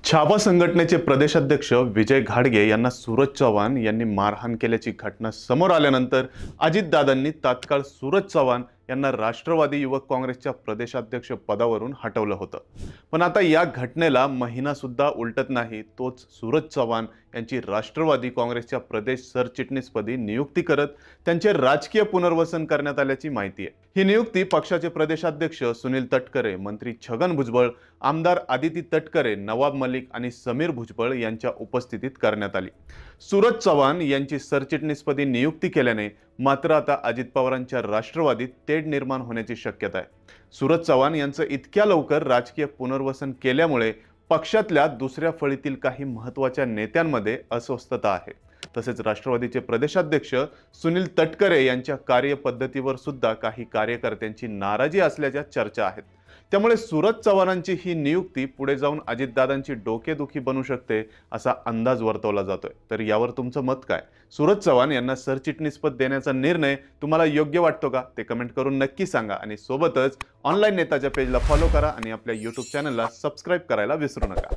छावा संघटनेचे प्रदेशाध्यक्ष विजय घाडगे यांना सूरज चव्हाण यांनी मारहाण केल्याची घटना समोर आल्यानंतर अजितदादांनी तात्काळ सूरज चव्हाण यांना राष्ट्रवादी युवक काँग्रेसच्या प्रदेशाध्यक्ष पदावरून हटवलं होतं। पण आता या घटनेला महिना सुद्धा उलटत नाही तोच सूरज चव्हाण यांची राष्ट्रवादी काँग्रेसच्या प्रदेश सरचिटणीसपदी नियुक्ती करत त्यांचे राजकीय पुनर्वसन करण्यात आल्याची माहिती आहे। ही नियुक्ती पक्षाचे प्रदेशाध्यक्ष सुनील तटकरे, मंत्री छगन भुजबळ, आमदार आदिती तटकरे, नवाब मलिक आणि समीर भुजबळ यांच्या उपस्थितीत करण्यात आली। सूरज चव्हाण यांची सरचिटणीसपदी नियुक्ती केल्याने मात्र आता अजित पवारांच्या राष्ट्रवादीत तेढ निर्माण होण्याची शक्यता आहे। सूरज चव्हाण यांचं इतक्या लवकर राजकीय पुनर्वसन केल्यामुळे पक्षातल्या दुसऱ्या फळीतील काही महत्त्वाच्या नेत्यांमध्ये अस्वस्थता आहे। तसेच राष्ट्रवादीचे प्रदेशाध्यक्ष सुनील तटकरे यांच्या कार्यपद्धतीवर सुद्धा काही कार्यकर्त्यांची नाराजी असल्याच्या चर्चा आहेत। त्यामुळे सूरज चव्हाणांची ही नियुक्ती पुढे जाऊन अजितदादांची डोकेदुखी बनू शकते असा अंदाज वर्तवला जातोय। तर यावर तुमचं मत काय? सूरज चव्हाण यांना सरचिटणीसपद देण्याचा निर्णय तुम्हाला योग्य वाटतो का? ते कमेंट करून नक्की सांगा आणि सोबतच ऑनलाईन नेताच्या पेजला फॉलो करा आणि आपल्या YouTube चॅनलला सबस्क्राइब करायला विसरू नका।